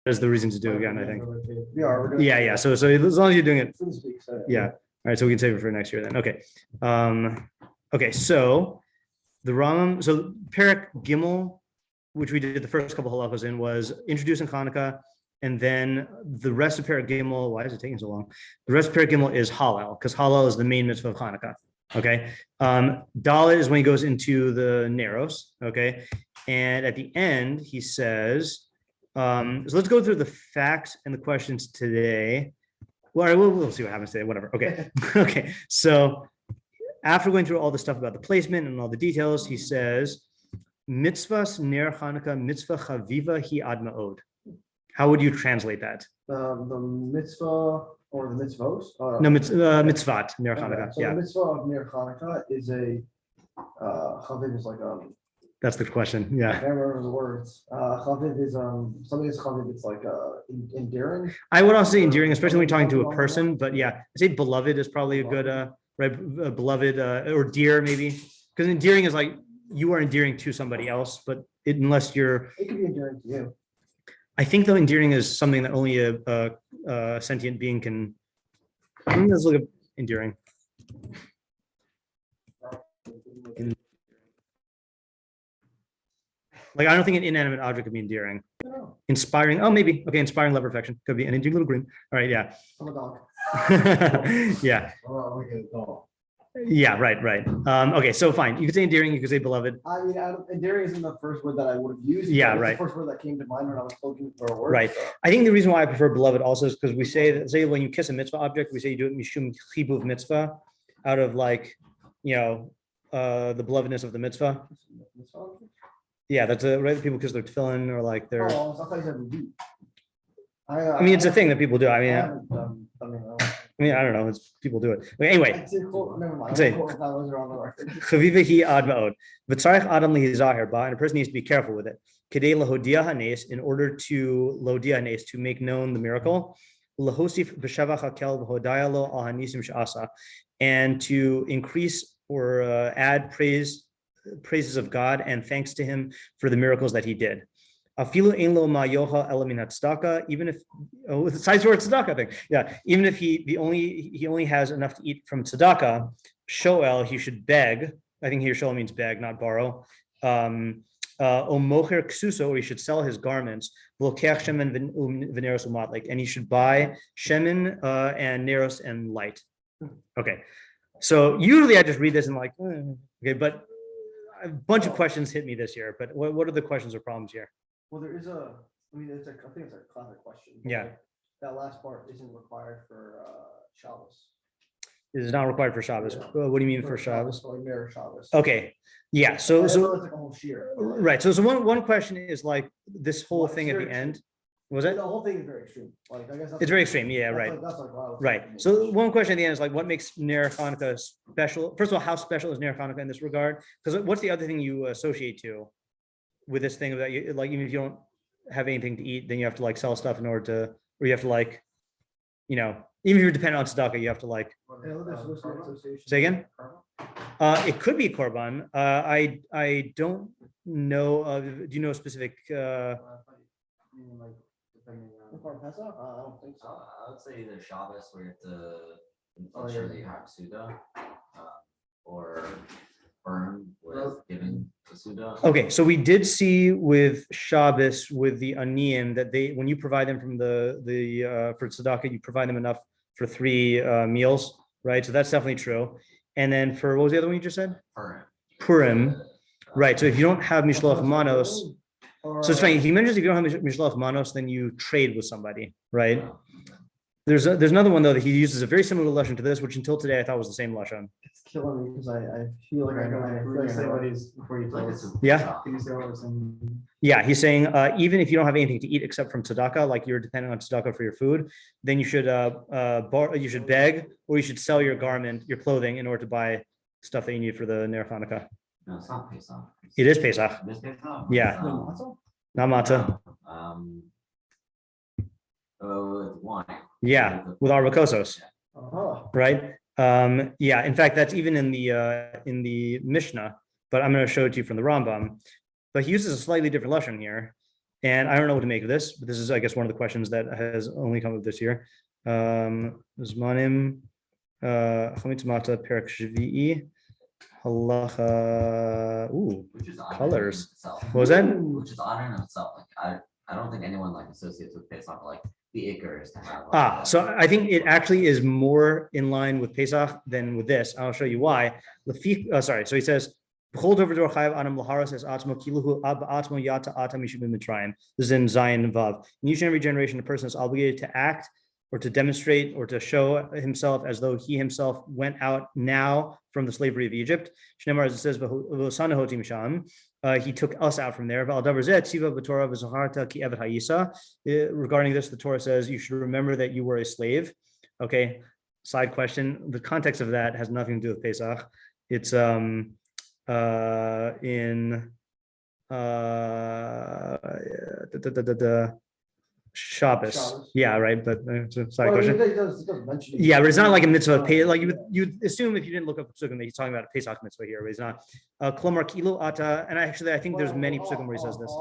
is the reason to do it again, I think. Yeah. So as long as you're doing it, yeah. All right, so we can save it for next year then. Okay. Okay, so the Rambam, so Perek Gimel, which we did the first couple halachos in, was introducing Hanukkah, and then the rest of Perek Gimel, why is it taking so long? The rest of Perek Gimel is Hallel, because Hallel is the main mitzvah of Hanukkah. Okay. Dalet is when he goes into the Neros. Okay. And at the end, he says, so let's go through the facts and the questions today. Well, we'll see what happens today, whatever. Okay. Okay. So after going through all the stuff about the placement and all the details, he says, Mitzvahs ner Hanukkah mitzvah chaviva hi ad ma'od. How would you translate that? The mitzvah or the mitzvos? No, mitzvat ner Hanukkah. So Yeah. the mitzvah of ner Hanukkah is a chaviv is like That's the question. I Yeah. can't remember the words. Chaviv is something is chaviv. It's like endearing. I would also say endearing, especially when you're talking to a person. But yeah, I say beloved is probably a good right, beloved or dear maybe, because endearing is like you are endearing to somebody else, but unless you're. It could be endearing to you. I think though endearing is something that only a sentient being can. Let's look at endearing. Like I don't think an inanimate object could be endearing. Inspiring. Oh, maybe. Okay, inspiring love affection could be an endearing little grin. All right, yeah. I'm a dog. Yeah. Oh, we get a dog. Yeah. Right. Okay, so fine. You could say endearing. You could say beloved. I mean, endearing isn't the first word that I would have used. Yeah, It's right. the first word that came to mind when I was looking for a word. Right. So. I think the reason why I prefer beloved also is because we say when you kiss a mitzvah object, we say you do it mishum chibuv mitzvah, out of like, the belovedness of the mitzvah. Yeah, that's right. People kiss their tefillin or like their. Oh, I thought you said we do. I mean, it's a thing that people do. I mean, I don't know. It's people do it. But anyway. Never mind. Say. Chaviva hi ad ma'od. V'tzarich adam lihizahir ba, and a person needs to be careful with it. Kedei lahodia hanes, in order to lodia hanes, to make known the miracle. Lahosif b'shavach hakel v'hodaya lo al hanisim she'asa, and to increase or add praises of God and thanks to him for the miracles that he did. Afilu ein lo ma yocha ela min tzedakah, even if the size word tzedakah thing. Yeah, even if he only has enough to eat from tzedakah, shoel, he should beg. I think here shoel means beg, not borrow. Omocher ksuso, or he should sell his garments. Lokech shemen v'neros umatlik, and he should buy shemen and neros and light. Okay, so usually I just read this and like, okay, but a bunch of questions hit me this year. But what are the questions or problems here? Well, there is I think it's a classic question. Yeah. Like, that last part isn't required for Shabbos. It is not required for Shabbos. What do you mean for Shabbos? Like Mir Shabbos. Okay. Yeah. So it's like a whole shear. Right. So one question is like this whole thing at the end. Was it? The whole thing is very extreme. Like I guess it's very extreme. Yeah. Right. Right. So one question at the end is like, what makes Ner Hanukkah special? First of all, how special is Ner Hanukkah in this regard? Because what's the other thing you associate to with this thing that you like, even if you don't have anything to eat, then you have to like sell stuff in order to, or you have to like, even if you're dependent on tzedakah, you have to like. Say again. It could be korban. I don't know. Do you know a specific? Before Pesach? I don't think so. I would say either Shabbos where you have to ensure that you have Suda, or burn with giving the Suda. Okay, so we did see with Shabbos with the Aniyim that when you provide them from the for tzedakah, you provide them enough for 3 meals, right? So that's definitely true. And then for what was the other one you just said? Purim. Right. So if you don't have Mishloach Manos. So it's funny. He mentions if you don't have Mishloach Manos, then you trade with somebody, right? There's another one though that he uses a very similar lashon to this, which until today I thought was the same lashon. It's killing me because I feel like I know say what he's before you tell us. Yeah. Can you say what it's in? Yeah, he's saying even if you don't have anything to eat except from tzedakah, like you're dependent on tzedakah for your food, then you should beg or you should sell your garment, your clothing, in order to buy stuff that you need for the Ner Hanukkah. No, it's not Pesach. It is Pesach. It is Pesach? Yeah. Not matzah. With wine. Yeah, with our rakosos, right? Yeah, in fact, that's even in the Mishnah, but I'm going to show it to you from the Rambam. But he uses a slightly different lashon here. And I don't know what to make of this, but this is, I guess, one of the questions that has only come up this year. Zmanim, Chametz Mata, Perek Shvi'i, Halacha. Ooh, Which is colors. itself. What was that? Which is honor in itself. Like I don't think anyone like associates with Pesach like the acres to have. Like, So I think it actually is more in line with Pesach than with this. I'll show you why. Sorry. So he says, this is in Zion Vav. In each and every generation, a person is obligated to act or to demonstrate or to show himself as though he himself went out now from the slavery of Egypt. Shneimar, as it says, he took us out from there. Regarding this, the Torah says you should remember that you were a slave. Okay, side question. The context of that has nothing to do with Pesach. It's in Shabbos. Yeah, right. But it's a side question. It does mention it. Yeah, but it's not like a mitzvah. Like you'd assume if you didn't look up Psukim that he's talking about a Pesach mitzvah here, but he's not. Klomar kilo ata, and actually I think there's many Psukim where he says this.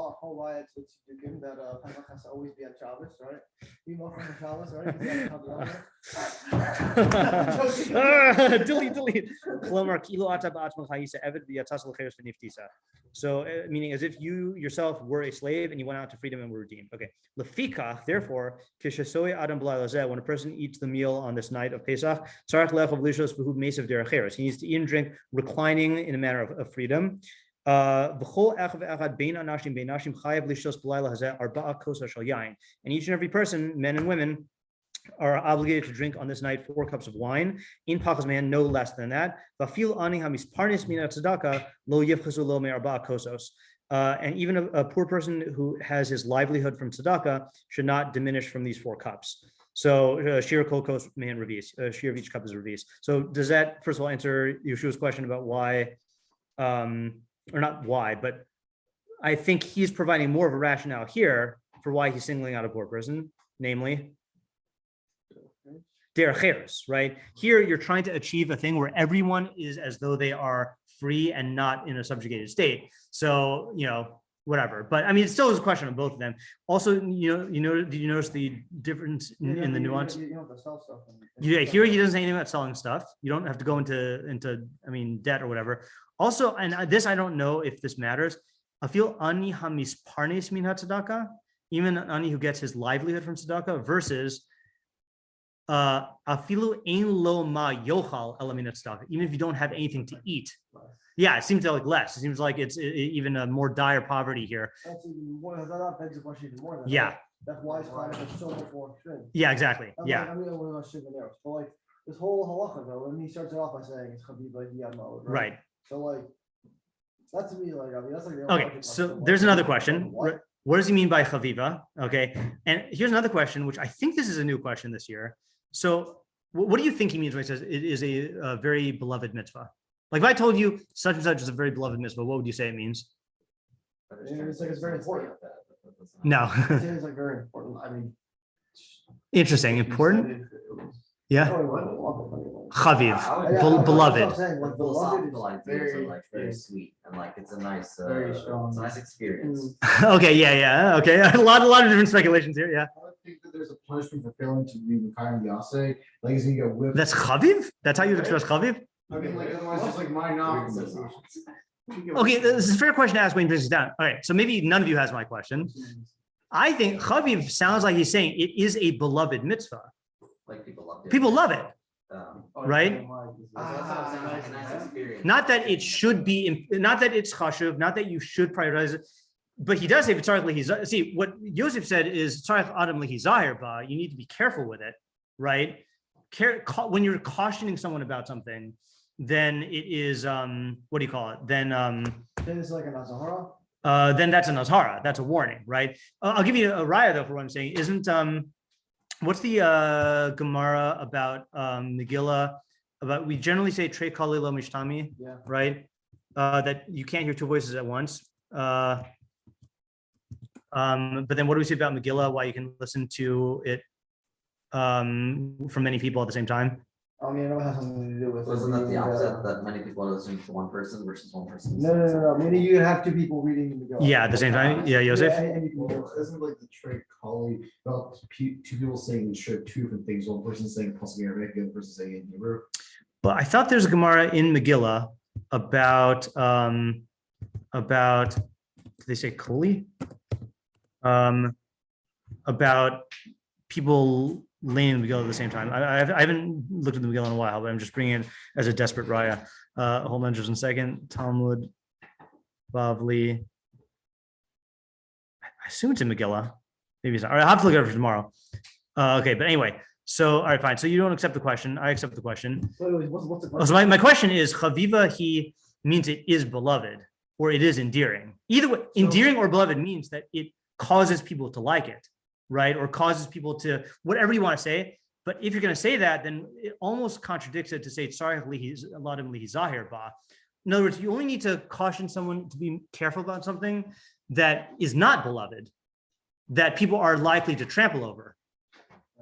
That Pesach has to always be on Shabbos, right? Even from Shabbos, right? Delete. Klomar kilo ata ba'atzman chayisa eved v'yatas l'cheres v'niftisa. So meaning as if you yourself were a slave and you went out to freedom and were redeemed. Okay. Lefikach, therefore, kishasoy adam b'layla, when a person eats the meal on this night of Pesach, tzarich lechav lishos v'hu mesav derecheres. He needs to eat and drink reclining in a manner of freedom. And each and every person, men and women, are obligated to drink on this night 4 cups of wine. In pachas man, no less than that. And even a poor person who has his livelihood from tzedakah should not diminish from these 4 cups. So shir kol kos man revis, shir of each cup is revis. So does that first of all answer Yeshua's question about why? Or not why, but I think he's providing more of a rationale here for why he's singling out a poor person, namely derecheres, right? Here you're trying to achieve a thing where everyone is as though they are free and not in a subjugated state. So, whatever. But I mean, it still is a question of both of them. Also, did you notice the difference in the nuance? You don't have to sell stuff. Yeah, here he doesn't say anything about selling stuff. You don't have to go into debt or whatever. Also, and this I don't know if this matters. I feel ani hamis parnes min tzedakah, even ani who gets his livelihood from tzedakah, versus afilu ein lo ma yochal ela min tzedakah, even if you don't have anything to eat. Yeah, it seems like less. It seems like it's even a more dire poverty here. That's even more. That begs the question even more. Yeah. That's why it's kind of so much more extreme. Yeah, exactly. Yeah. I mean, we're not shipping there, but like this whole halacha though, when he starts it off by saying it's chaviva yamod, right? So like, that to me, like, I mean, that's like the okay. So there's another question. What does he mean by chaviva? Okay, and here's another question, which I think this is a new question this year. So, what do you think he means when he says it is a very beloved mitzvah? Like, if I told you such and such is a very beloved mitzvah, what would you say it means? It's like it's very important. No. It's like very important. I mean, interesting, important. Yeah. Chaviv, beloved. Very sweet and like it's a nice, very strong, it's a nice experience. Okay, yeah, okay. A lot of different speculations here. Yeah. I would think that there's a punishment for failing to be the kind of yase. Like, is he get whipped? That's chaviv. That's how you express chaviv. I mean, like otherwise, just like my knock. Okay, this is a fair question to ask when he brings it down. All right, so maybe none of you has my question. I think chaviv sounds like he's saying it is a beloved mitzvah. Like people love it. Right? Not that it should be, not that it's chashuv, not that you should prioritize it, but he does say, see, what Yosef said is, you need to be careful with it, right? When you're cautioning someone about something, then it is, what do you call it? Then it's like an azahara. Then that's an azhara, that's a warning, right? I'll give you a raya though for what I'm saying. Isn't, what's the Gemara about Megilah? About we generally say trei kali lo mishtami, right? That you can't hear 2 voices at once. But then what do we say about Megilah? Why you can listen to it from many people at the same time? I mean, I know it has something to do with. Wasn't that the reading opposite, that many people are listening to one person versus one person? No. Meaning you have two people reading the Megillah. Yeah, at the same time. Yeah, Yosef. And you can do Well, isn't like the trait Kali about two people saying two different things? One person saying possibly Arabic, the other person saying in Hebrew. But I thought there's a Gemara in Megillah about did they say Koli? About people laying the Megillah at the same time. I haven't looked at the Megillah in a while, but I'm just bringing it as a desperate raya. Hold on just a second. Talmud, Bavli. I assume it's in Megillah. Maybe it's not. All right, I'll have to look it up for tomorrow. Okay, but anyway. So, all right, fine. So you don't accept the question. I accept the question. Wait, what's the Oh, so my question is, Chaviva, he means it is beloved or it is endearing. Either way, endearing or beloved means that it causes people to like it, right? Or causes people to, whatever you want to say. But if you're going to say that, then it almost contradicts it to say, sorry, a lot of zahir ba. In other words, you only need to caution someone to be careful about something that is not beloved, that people are likely to trample over.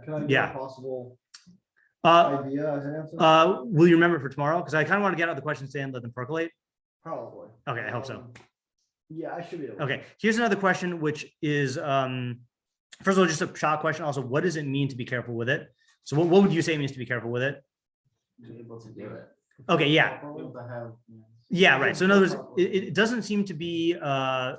Can I give Yeah. a possible Uh, idea as an answer? will you remember for tomorrow? Because I kind of want to get out the questions today and let them percolate. Probably. Okay, I hope so. Yeah, I should be able to. Okay, here's another question, which is, first of all, just a shot question. Also, what does it mean to be careful with it? So what would you say it means to be careful with it? Be able to do it. Okay, yeah. Able to have. Yeah, right. So in other words, it doesn't seem to be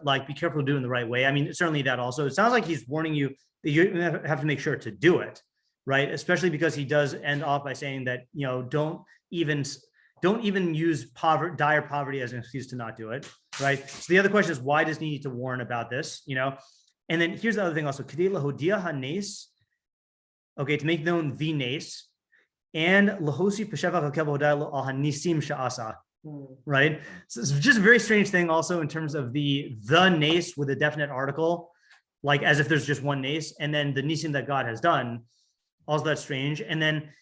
like be careful doing the right way. I mean, certainly that also. It sounds like he's warning you that you have to make sure to do it, right? Especially because he does end off by saying that, don't even use dire poverty as an excuse to not do it, right? So the other question is, why does he need to warn about this? And then here's the other thing also, Kedei lahodia hanes, okay, to make known the nes, and lahosi peshevach hakel v'hodai lo al hanisim sha'asa. Right. So it's just a very strange thing also in terms of the nace with a definite article, like as if there's just one nace, and then the nisim that God has done. Also that's strange. And then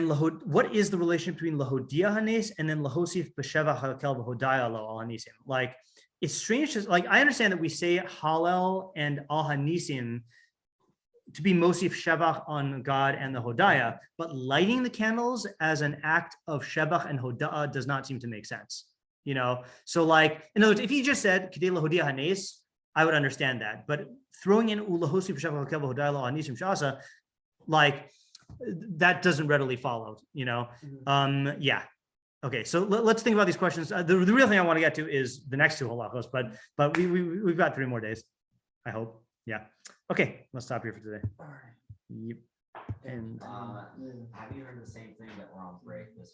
what is the relationship between lahodia hanes and then lahosif b'sheva hakel v'hodaya lo al hanisim? Like it's strange. Like I understand that we say halal and al hanisim to be mosif shevach on God and the hodaya, but lighting the candles as an act of shevach and hodaya does not seem to make sense. So like, in other words, if he just said kedei lahodia hanes, I would understand that. But throwing in ulahosif shevach hakel hodaya lo hanisim shasa, like that doesn't readily follow. Yeah. Okay, so let's think about these questions. The real thing I want to get to is the next two halachos, but we've got 3 more days, I hope. Yeah. Okay, let's stop here for today. All right. Yep. And Have you heard the same thing that we're on break this